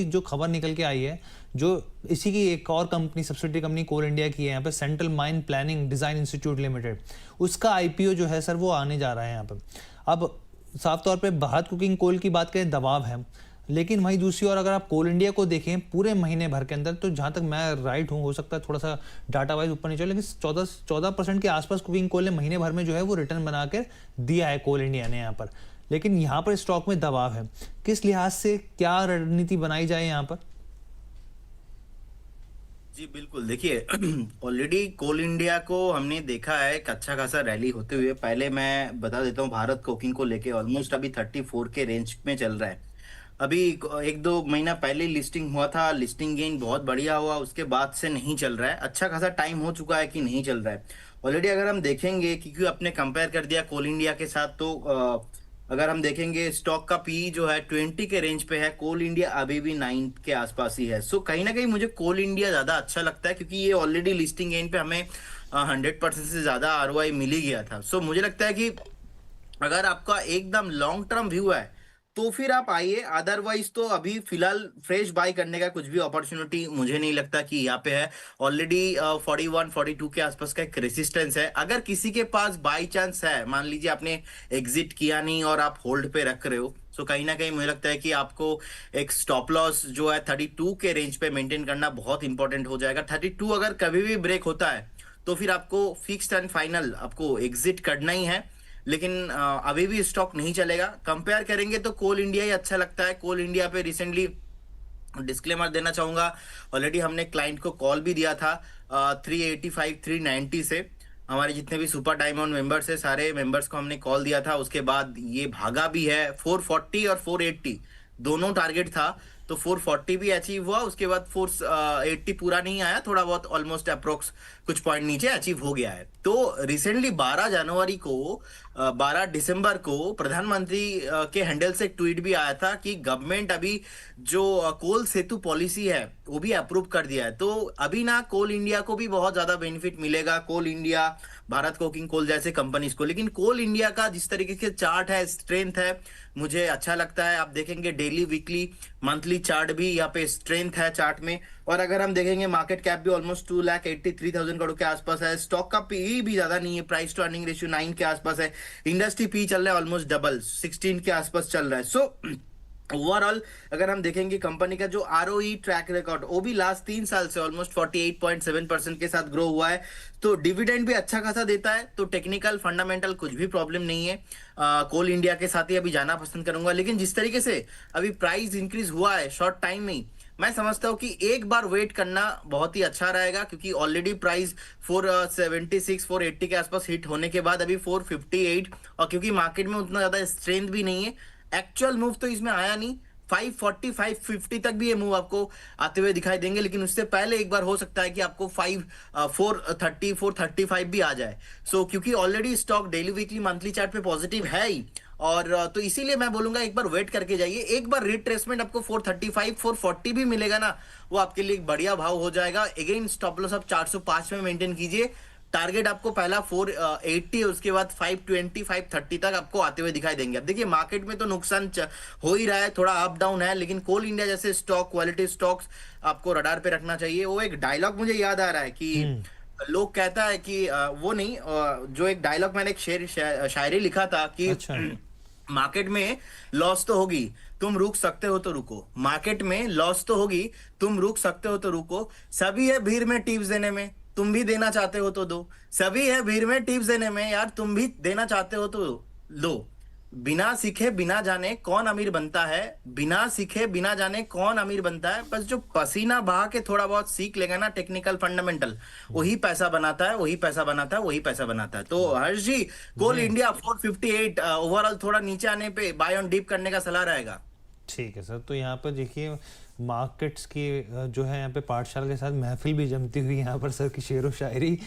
जो खबर निकल के आई है, जो इसी की एक और कंपनी सब्सिडियरी कंपनी कोल इंडिया की है यहाँ पे, central mine planning design institute limited, उसका आईपीओ जो है सर वो आने जा रहा है यहाँ पे। अब साफ तौर पे भारत कुकिंग कोल की बात करें, दबाव है, लेकिन वहीं दूसरी ओर अगर आप कोल इंडिया को देखें पूरे महीने भर के अंदर, तो जहां तक मैं राइट हूँ, हो सकता है थोड़ा सा डाटा वाइज ऊपर नीचे, लेकिन 14% के आसपास कुकिंग कोल ने महीने भर में जो है वो रिटर्न बना कर दिया है कोल इंडिया ने यहाँ पर। लेकिन यहाँ पर स्टॉक में दबाव है, किस लिहाज से क्या रणनीति बनाई जाए यहाँ पर? जी बिल्कुल, देखिए ऑलरेडी कोल इंडिया को हमने देखा है एक अच्छा खासा रैली होते हुए। पहले मैं बता देता हूँ, भारत कोकिंग को लेके ऑलमोस्ट अभी 34 के रेंज में चल रहा है। अभी एक दो महीना पहले लिस्टिंग हुआ था, लिस्टिंग गेन बहुत बढ़िया हुआ, उसके बाद से नहीं चल रहा है। अच्छा खासा टाइम हो चुका है कि नहीं चल रहा है ऑलरेडी। अगर हम देखेंगे, क्योंकि आपने कंपेयर कर दिया कोल इंडिया के साथ, तो अगर हम देखेंगे स्टॉक का पी जो है 20 के रेंज पे है, कोल इंडिया अभी भी 9 के आसपास ही है। सो कहीं ना कहीं मुझे कोल इंडिया ज्यादा अच्छा लगता है, क्योंकि ये ऑलरेडी लिस्टिंग गेन पे हमें 100% से ज्यादा आरओआई मिल ही गया था। सो मुझे लगता है कि अगर आपका एकदम लॉन्ग टर्म व्यू है तो फिर आप आइए, अदरवाइज तो अभी फिलहाल फ्रेश बाय करने का कुछ भी अपॉर्चुनिटी मुझे नहीं लगता कि यहाँ पे है। ऑलरेडी 41-42 के आसपास का एक रेसिस्टेंस है। अगर किसी के पास बाय चांस है, मान लीजिए आपने एग्जिट किया नहीं और आप होल्ड पे रख रहे हो, तो कहीं ना कहीं मुझे लगता है कि आपको एक स्टॉप लॉस जो है 32 के रेंज पे मेंटेन करना बहुत इंपॉर्टेंट हो जाएगा। 32 अगर कभी भी ब्रेक होता है तो फिर आपको फिक्स्ड एंड फाइनल आपको एग्जिट करना ही है। लेकिन अभी भी स्टॉक नहीं चलेगा। कंपेयर करेंगे तो कोल इंडिया ही अच्छा लगता है। कोल इंडिया पे रिसेंटली डिस्क्लेमर देना चाहूंगा, ऑलरेडी हमने क्लाइंट को कॉल भी दिया था 385-390 से। हमारे जितने भी सुपर डायमंड मेंबर्स है, सारे मेंबर्स को हमने कॉल दिया था। उसके बाद ये भागा भी है। 440 और 480 दोनों टारगेट था, तो 440 भी अचीव हुआ। उसके बाद 480 पूरा नहीं आया, थोड़ा बहुत ऑलमोस्ट अप्रोक्स कुछ पॉइंट नीचे अचीव हो गया है। तो रिसेंटली 12 जनवरी को 12 दिसंबर को प्रधानमंत्री के हैंडल से एक ट्वीट भी आया था कि गवर्नमेंट अभी जो कोल सेतु पॉलिसी है वो भी अप्रूव कर दिया है। तो अभी ना कोल इंडिया को भी बहुत ज्यादा बेनिफिट मिलेगा, कोल इंडिया, भारत कोकिंग कोल जैसे कंपनीज को। लेकिन कोल इंडिया का जिस तरीके से चार्ट है, स्ट्रेंथ है, मुझे अच्छा लगता है। आप देखेंगे डेली, वीकली, मंथली चार्ट भी यहाँ पे स्ट्रेंथ है चार्ट में। और अगर हम देखेंगे मार्केट कैप भी ऑलमोस्ट 2,83,000 करोड़ के आसपास है। स्टॉक का पी भी ज्यादा नहीं है, प्राइस टू अर्निंग रेशियो 9 के आसपास है। इंडस्ट्री पी चल रहा है ऑलमोस्ट डबल, 16 के आसपास चल रहा है। सो ओवरऑल अगर हम देखेंगे कंपनी का जो आरओई ट्रैक रिकॉर्ड, वो भी लास्ट 3 साल से ऑलमोस्ट 48.7% के साथ ग्रो हुआ है। तो डिविडेंड भी अच्छा खासा देता है। तो टेक्निकल फंडामेंटल कुछ भी प्रॉब्लम नहीं है। कोल इंडिया के साथ ही अभी जाना पसंद करूंगा। लेकिन जिस तरीके से अभी प्राइस इंक्रीज हुआ है शॉर्ट टाइम में ही, मैं समझता हूँ कि एक बार वेट करना बहुत ही अच्छा रहेगा, क्योंकि ऑलरेडी प्राइस 476 480 के आसपास हिट होने के बाद अभी 458, और क्योंकि मार्केट में उतना ज्यादा स्ट्रेंथ भी नहीं है, एक्चुअल मूव तो इसमें आया नहीं। 540 550 तक भी ये मूव आपको आते हुए दिखाई देंगे, लेकिन उससे पहले एक बार हो सकता है कि आपको 430 435 भी आ जाए। सो क्योंकि already stock daily, weekly, monthly chart पे पॉजिटिव है ही, और तो इसीलिए मैं बोलूंगा एक बार वेट करके जाइए। एक बार रिट्रेसमेंट आपको 435 440 भी मिलेगा ना, वो आपके लिए एक बढ़िया भाव हो जाएगा। अगेन स्टॉप लॉस आप 405 में मेंटेन कीजिए। टारगेट आपको पहला 480, उसके बाद 520 530 तक आपको आते हुए दिखाई देंगे। अब देखिए मार्केट में तो नुकसान हो ही रहा है, थोड़ा अप डाउन है, लेकिन कोल इंडिया जैसे स्टॉक, क्वालिटी स्टॉक्स आपको रडार पे रखना चाहिए। वो एक डायलॉग मुझे याद आ रहा है कि हम्म। लोग कहता है कि वो नहीं, जो एक डायलॉग मैंने एक शेर शायरी लिखा था कि अच्छा। मार्केट में लॉस तो होगी, तुम रुक सकते हो तो रुको। मार्केट में लॉस तो होगी, तुम रुक सकते हो तो रुको। सभी है भीड़ में टिप्स देने में, तुम भी देना चाहते हो तो दो। सभी है भीड़ में टिप्स देने में, यार तुम भी देना चाहते हो तो लो। बिना सीखे बिना जाने कौन अमीर बनता है, बिना सीखे बिना जाने कौन अमीर बनता है। बस जो पसीना बहा के थोड़ा बहुत सीख लेगा ना टेक्निकल फंडामेंटल, वही पैसा बनाता है, वही पैसा बनाता है, वही पैसा बनाता है। तो हर्ष जी, कोल जी इंडिया 458 ओवरऑल थोड़ा नीचे आने पे बाय ऑन डीप करने का सलाह रहेगा। ठीक है सर, तो यहाँ पर देखिए मार्केट्स की जो है यहाँ पे पाठशाला के साथ महफिल भी जमती हुई यहाँ पर सर की शेरो शायरी